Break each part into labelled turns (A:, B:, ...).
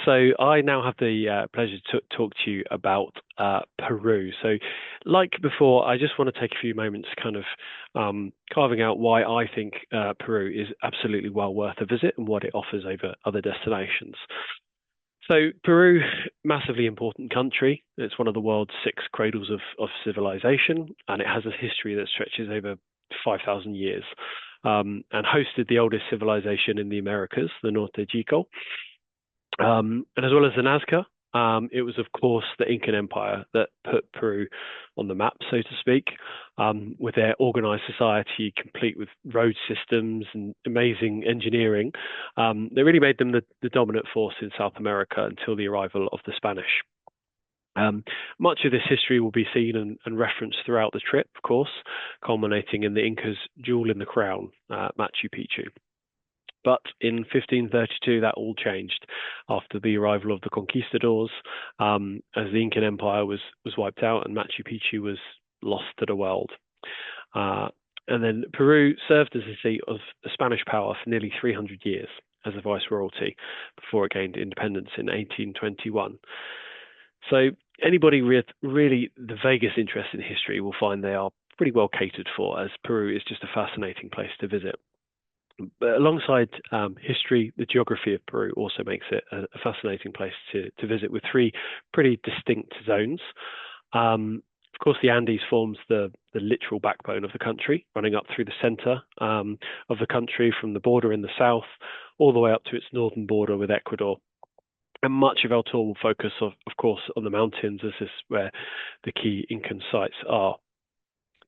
A: So I now have the pleasure to talk to you about Peru. So, like before, I just want to take a few moments, kind of carving out why I think Peru is absolutely well worth a visit and what it offers over other destinations. So, Peru, massively important country. It's one of the world's six cradles of civilization, and it has a history that stretches over 5,000 years. And hosted the oldest civilization in the Americas, the Norte Chico. And as well as the Nazca, it was, of course, the Incan Empire that put Peru on the map, so to speak, with their organized society, complete with road systems and amazing engineering. They really made them the dominant force in South America until the arrival of the Spanish. Much of this history will be seen and referenced throughout the trip, of course, culminating in the Incas' jewel in the crown, Machu Picchu. But in 1532, that all changed after the arrival of the conquistadors, as the Incan Empire was wiped out and Machu Picchu was lost to the world. And then Peru served as a seat of Spanish power for nearly 300 years as a viceroyalty before it gained independence in 1821. So anybody with really the vaguest interest in history will find they are pretty well catered for, as Peru is just a fascinating place to visit. But alongside history, the geography of Peru also makes it a fascinating place to visit with three pretty distinct zones. Of course, the Andes forms the literal backbone of the country, running up through the center of the country from the border in the south all the way up to its northern border with Ecuador. And much of our tour will focus, of course, on the mountains, as this is where the key Incan sites are.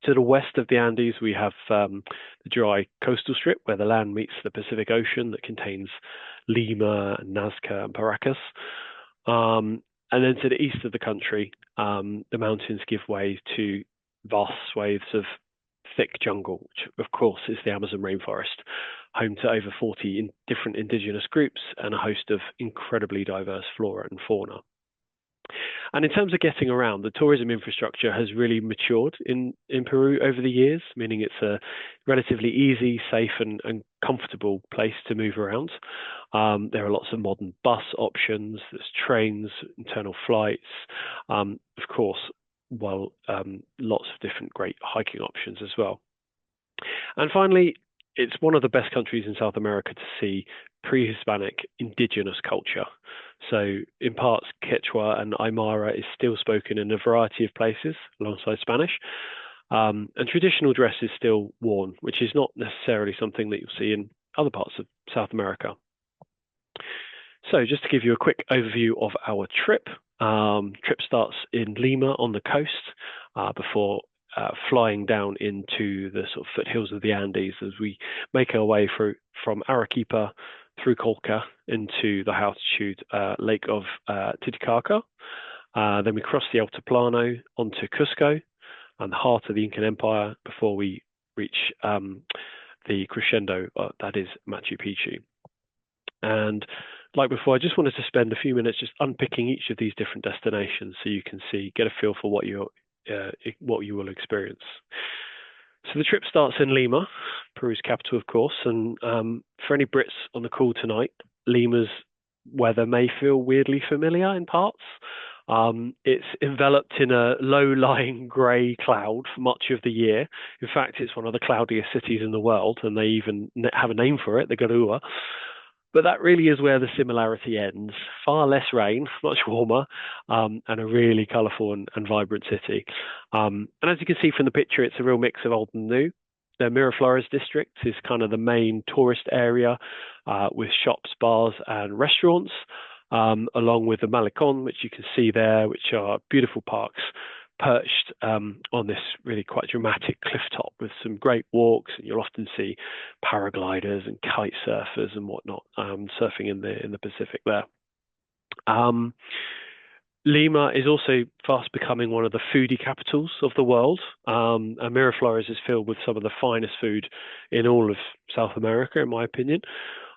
A: To the west of the Andes, we have the dry coastal strip where the land meets the Pacific Ocean that contains Lima, Nazca, and Paracas. And then to the east of the country, the mountains give way to vast swathes of thick jungle, which of course is the Amazon rainforest, home to over 40 different indigenous groups and a host of incredibly diverse flora and fauna. And in terms of getting around, the tourism infrastructure has really matured in Peru over the years, meaning it's a relatively easy, safe, and comfortable place to move around. There are lots of modern bus options, there's trains, internal flights, of course, well, lots of different great hiking options as well. And finally, it's one of the best countries in South America to see pre-Hispanic indigenous culture. So in parts, Quechua and Aymara is still spoken in a variety of places alongside Spanish. And traditional dress is still worn, which is not necessarily something that you'll see in other parts of South America. So just to give you a quick overview of our trip. Trip starts in Lima on the coast before flying down into the sort of foothills of the Andes as we make our way from Arequipa through Colca into the high altitude lake of Titicaca. Then we cross the Altiplano onto Cusco and the heart of the Incan Empire before we reach the crescendo, that is Machu Picchu. And like before, I just wanted to spend a few minutes just unpicking each of these different destinations so you can get a feel for what you will experience. So the trip starts in Lima, Peru's capital, of course. And for any Brits on the call tonight, Lima's weather may feel weirdly familiar in parts. It's enveloped in a low-lying grey cloud for much of the year. In fact, it's one of the cloudiest cities in the world, and they even have a name for it, the Garua. But that really is where the similarity ends. Far less rain, much warmer, and a really colourful and vibrant city. And as you can see from the picture, it's a real mix of old and new. The Miraflores district is kind of the main tourist area with shops, bars, and restaurants, along with the Malecon, which you can see there, which are beautiful parks perched on this really quite dramatic cliff top with some great walks, and you'll often see paragliders and kite surfers and whatnot surfing in the Pacific there. Lima is also fast becoming one of the foodie capitals of the world, and Miraflores is filled with some of the finest food in all of South America, in my opinion.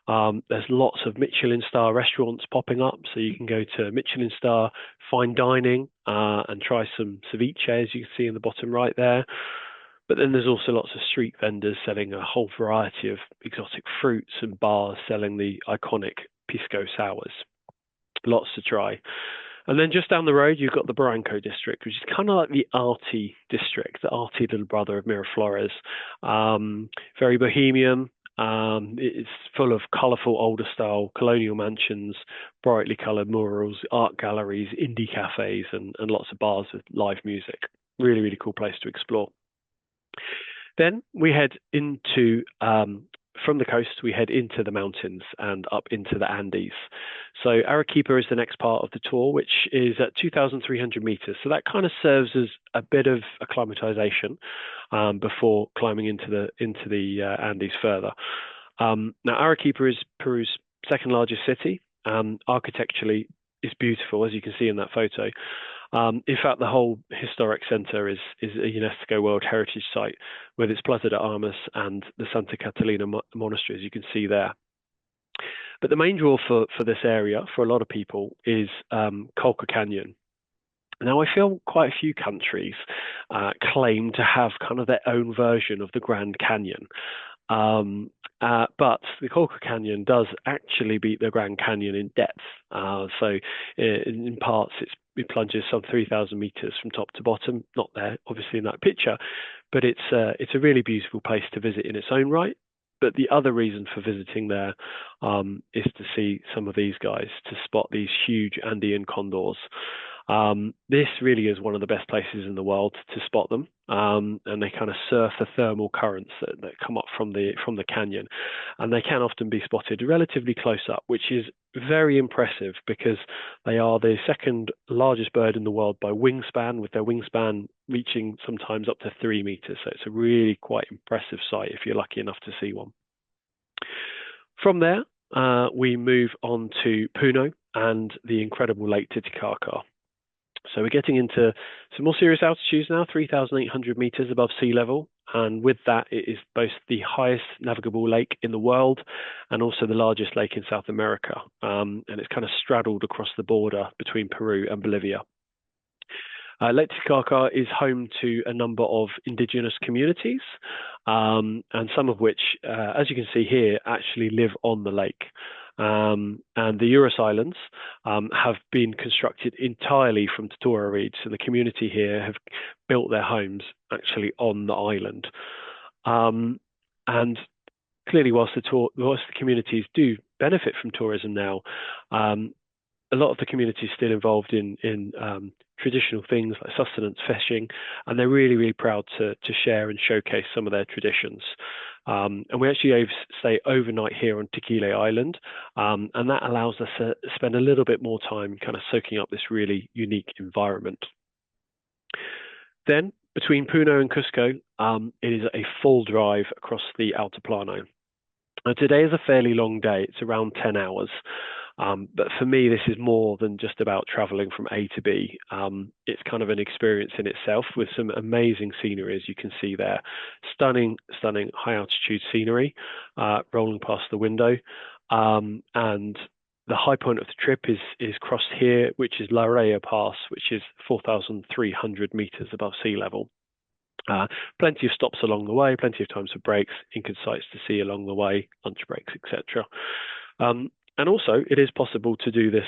A: There's lots of Michelin star restaurants popping up, so you can go to Michelin star fine dining and try some ceviche, as you can see in the bottom right there. But then there's also lots of street vendors selling a whole variety of exotic fruits and bars selling the iconic pisco sours. Lots to try. And then just down the road, you've got the Barranco district, which is kind of like the arty district, the arty little brother of Miraflores. Very bohemian. It's full of colourful older style colonial mansions, brightly coloured murals, art galleries, indie cafes, and lots of bars with live music. Really, really cool place to explore. Then we head into from the coast, we head into the mountains and up into the Andes. So Arequipa is the next part of the tour, which is at 2,300 meters. So that kind of serves as a bit of acclimatization before climbing into the Andes further. Now Arequipa is Peru's second largest city. Architecturally, it's beautiful, as you can see in that photo. In fact, the whole historic center is a UNESCO World Heritage Site with its Plaza de Armas and the Santa Catalina Monastery, as you can see there. But the main draw for this area, for a lot of people, is Colca Canyon. Now, I feel quite a few countries claim to have kind of their own version of the Grand Canyon. But the Colca Canyon does actually beat the Grand Canyon in depth. So in parts, it plunges some 3,000 meters from top to bottom. Not there, obviously, in that picture, but it's a really beautiful place to visit in its own right. But the other reason for visiting there is to see some of these guys, to spot these huge Andean condors. This really is one of the best places in the world to spot them, and they kind of surf the thermal currents that come up from the canyon, and they can often be spotted relatively close up, which is very impressive because they are the second largest bird in the world by wingspan, with their wingspan reaching sometimes up to 3 meters. So it's a really quite impressive sight if you're lucky enough to see one. From there, we move on to Puno and the incredible Lake Titicaca. So we're getting into some more serious altitudes now, 3,800 meters above sea level. And with that, it is both the highest navigable lake in the world and also the largest lake in South America. And it's kind of straddled across the border between Peru and Bolivia. Lake Titicaca is home to a number of indigenous communities, and some of which, as you can see here, actually live on the lake. And the Eurus Islands have been constructed entirely from totara reeds, so the community here have built their homes actually on the island. And clearly, whilst the communities do benefit from tourism now, a lot of the community is still involved in traditional things like sustenance fishing, and they're really, really proud to share and showcase some of their traditions. And we actually stay overnight here on Tequila Island, and that allows us to spend a little bit more time kind of soaking up this really unique environment. Then, between Puno and Cusco, it is a full drive across the Altiplano. Today is a fairly long day. It's around 10 hours. But for me, this is more than just about traveling from A to B. It's kind of an experience in itself with some amazing scenery, as you can see there. Stunning, stunning high altitude scenery rolling past the window. And the high point of the trip is crossed here, which is La Raya Pass, which is 4,300 meters above sea level. Plenty of stops along the way, plenty of times for breaks, Incan sights to see along the way, lunch breaks, etc. And also, it is possible to do this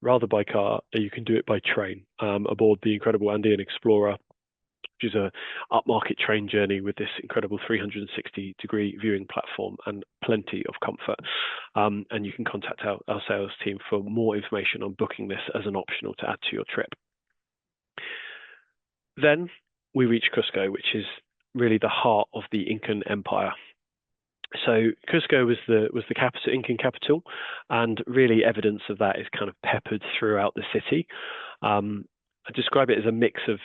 A: rather by car. You can do it by train aboard the incredible Andean Explorer, which is a upmarket train journey with this incredible 360-degree viewing platform and plenty of comfort. And you can contact our sales team for more information on booking this as an optional to add to your trip. Then we reach Cusco, which is really the heart of the Incan Empire. So Cusco was the capital, Incan capital, and really evidence of that is kind of peppered throughout the city. I describe it as a mix of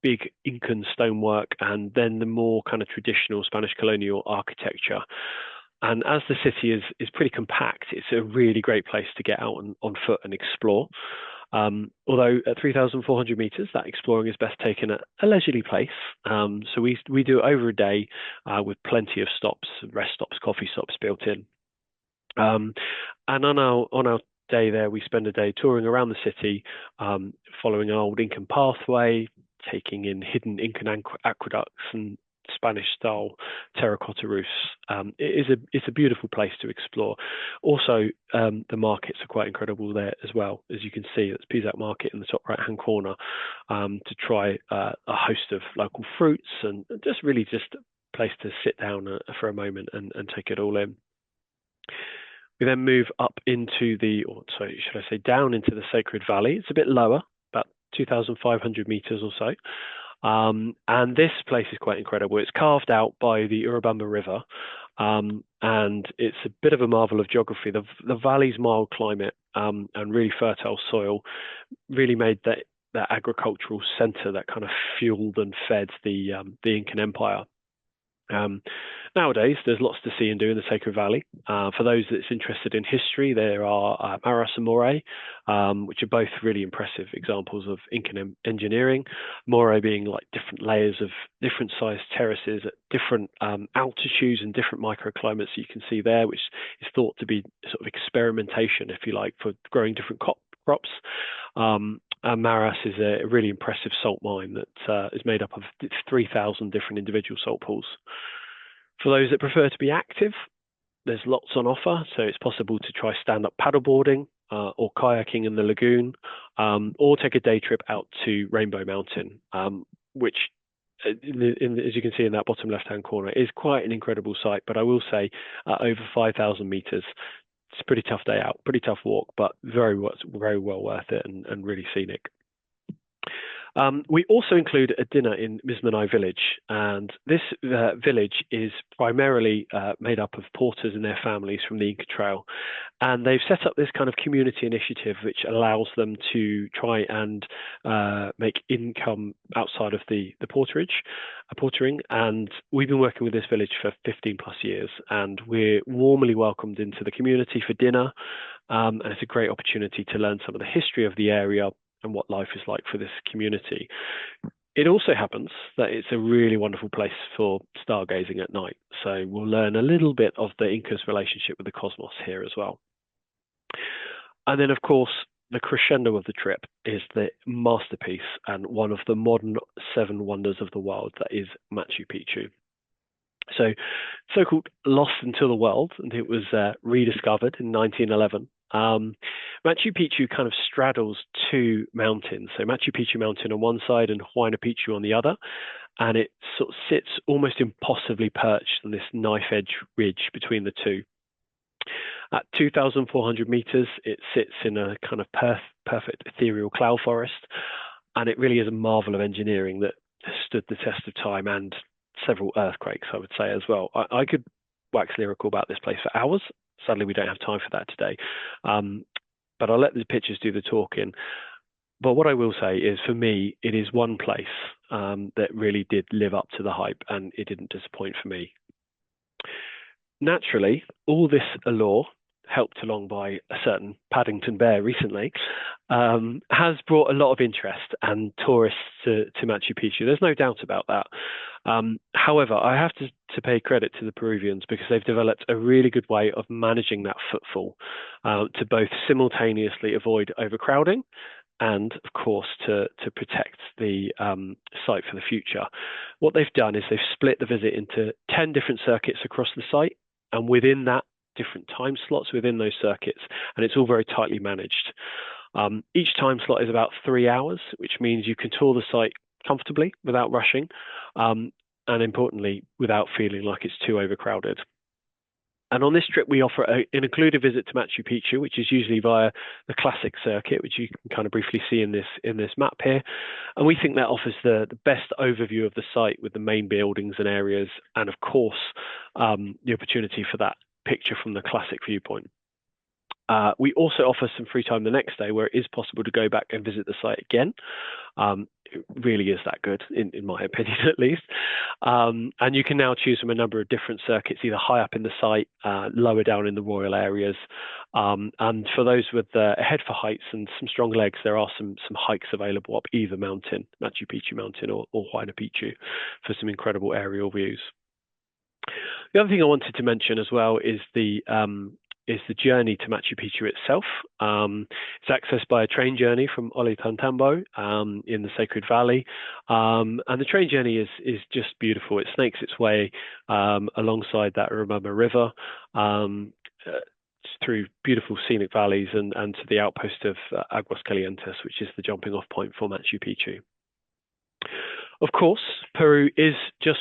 A: big Incan stonework and then the more kind of traditional Spanish colonial architecture. And as the city is pretty compact, it's a really great place to get out on foot and explore. Although at 3,400 meters, that exploring is best taken at a leisurely pace. So we do it over a day with plenty of stops, rest stops, coffee stops built in. And on our day there, we spend a day touring around the city, following an old Incan pathway, taking in hidden Incan aqueducts, and Spanish-style terracotta roofs. It's a beautiful place to explore. Also, the markets are quite incredible there as well. As you can see, it's Pisac Market in the top right-hand corner, to try a host of local fruits and just a place to sit down for a moment and take it all in. We then move up into or sorry, should I say down into the Sacred Valley. It's a bit lower, about 2,500 meters or so. And this place is quite incredible. It's carved out by the Urubamba River, and it's a bit of a marvel of geography. The valley's mild climate and really fertile soil really made that agricultural center that kind of fueled and fed the Incan Empire. Nowadays, there's lots to see and do in the Sacred Valley. For those that's interested in history, there are Maras and Moray, which are both really impressive examples of Incan engineering. Moray being like different layers of different sized terraces at different altitudes and different microclimates that you can see there, which is thought to be sort of experimentation, if you like, for growing different crops. And Maras is a really impressive salt mine that is made up of 3,000 different individual salt pools. For those that prefer to be active, there's lots on offer. So it's possible to try stand-up paddleboarding or kayaking in the lagoon, or take a day trip out to Rainbow Mountain, which, as you can see in that bottom left-hand corner, is quite an incredible sight. But I will say, over 5,000 meters. It's a pretty tough day out, pretty tough walk, but very well worth it and really scenic. We also include a dinner in Mismanai village, and this village is primarily made up of porters and their families from the Inca Trail, and they've set up this kind of community initiative which allows them to try and make income outside of the portering, and we've been working with this village for 15 plus years, and we're warmly welcomed into the community for dinner, and it's a great opportunity to learn some of the history of the area and what life is like for this community. It also happens that it's a really wonderful place for stargazing at night. So we'll learn a little bit of the Inca's relationship with the cosmos here as well. And then, of course, the crescendo of the trip is the masterpiece and one of the modern 7 wonders of the world, that is Machu Picchu. So-called lost until the world, and it was rediscovered in 1911. Machu Picchu kind of straddles 2 mountains. So Machu Picchu Mountain on one side and Huayna Picchu on the other. And it sort of sits almost impossibly perched on this knife edge ridge between the two. At 2,400 meters, it sits in a kind of perfect ethereal cloud forest. And it really is a marvel of engineering that has stood the test of time and several earthquakes, I would say, as well. I could wax lyrical about this place for hours. Sadly, we don't have time for that today. But I'll let the pictures do the talking. But what I will say is, for me, it is one place that really did live up to the hype, and it didn't disappoint for me. Naturally, all this allure, helped along by a certain Paddington bear recently, has brought a lot of interest and tourists to Machu Picchu. There's no doubt about that. However, I have to pay credit to the Peruvians, because they've developed a really good way of managing that footfall to both simultaneously avoid overcrowding and, of course, to protect the site for the future. What they've done is they've split the visit into 10 different circuits across the site, and within that, different time slots within those circuits, and it's all very tightly managed. Each time slot is about 3 hours, which means you can tour the site comfortably without rushing, and importantly, without feeling like it's too overcrowded. And on this trip, we offer an included visit to Machu Picchu, which is usually via the classic circuit, which you can kind of briefly see in this map here. And we think that offers the best overview of the site with the main buildings and areas, and of course, the opportunity for that picture from the classic viewpoint. We also offer some free time the next day, where it is possible to go back and visit the site again. It really is that good, in my opinion, at least. And you can now choose from a number of different circuits, either high up in the site, lower down in the royal areas. And for those with a head for heights and some strong legs, there are some hikes available up either mountain, Machu Picchu Mountain or Huayna Picchu, for some incredible aerial views. The other thing I wanted to mention as well is the is the journey to Machu Picchu itself. It's accessed by a train journey from Ollantaytambo in the Sacred Valley. And the train journey is just beautiful. It snakes its way alongside that Urubamba River, through beautiful scenic valleys and to the outpost of Aguas Calientes, which is the jumping off point for Machu Picchu. Of course, Peru is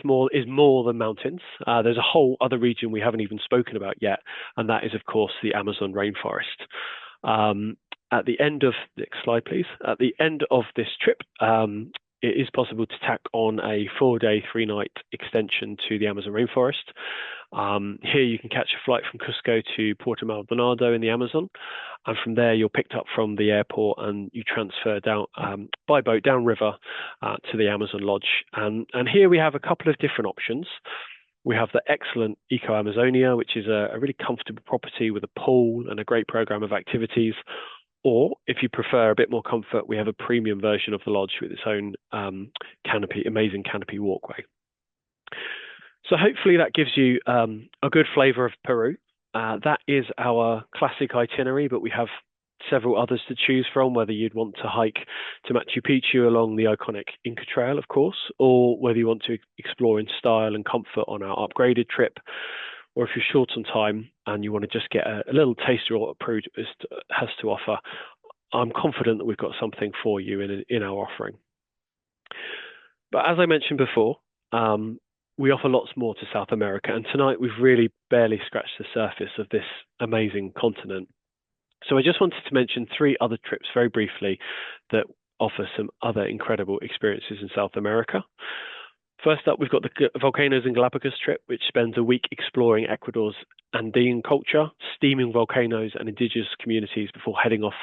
A: more than mountains. There's a whole other region we haven't even spoken about yet, and that is, of course, the Amazon rainforest. At the end of, next slide, please. At the end of this trip, it is possible to tack on a 4-day, 3-night extension to the Amazon rainforest. Here you can catch a flight from Cusco to Puerto Maldonado in the Amazon, and from there you're picked up from the airport and you transfer down by boat downriver to the Amazon Lodge. And here we have a couple of different options. We have the excellent Eco Amazonia, which is a really comfortable property with a pool and a great program of activities. Or if you prefer a bit more comfort, we have a premium version of the lodge with its own amazing canopy walkway. So hopefully that gives you a good flavor of Peru. That is our classic itinerary, but we have several others to choose from, whether you'd want to hike to Machu Picchu along the iconic Inca Trail, of course, or whether you want to explore in style and comfort on our upgraded trip, or if you're short on time and you want to just get a little taster of what Peru has to offer. I'm confident that we've got something for you in our offering. But as I mentioned before, we offer lots more to South America, and tonight we've really barely scratched the surface of this amazing continent. So I just wanted to mention 3 other trips very briefly that offer some other incredible experiences in South America. First up, we've got the Volcanoes and Galapagos trip, which spends a week exploring Ecuador's Andean culture, steaming volcanoes and indigenous communities before heading off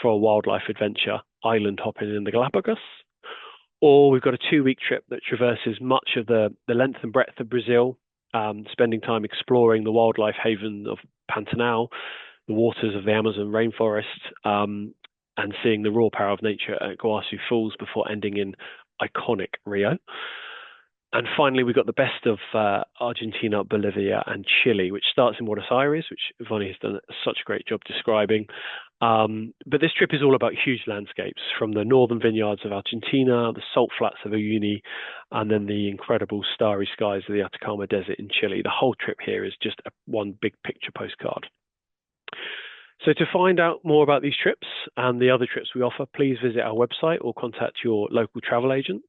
A: for a wildlife adventure, island hopping in the Galapagos. Or we've got a 2-week trip that traverses much of the length and breadth of Brazil, spending time exploring the wildlife haven of Pantanal, the waters of the Amazon rainforest, and seeing the raw power of nature at Iguazu Falls before ending in iconic Rio. And finally, we've got the best of Argentina, Bolivia, and Chile, which starts in Buenos Aires, which Vonnie has done such a great job describing. But this trip is all about huge landscapes, from the northern vineyards of Argentina, the salt flats of Uyuni, and then the incredible starry skies of the Atacama Desert in Chile. The whole trip here is just one big picture postcard. So to find out more about these trips and the other trips we offer, please visit our website or contact your local travel agent.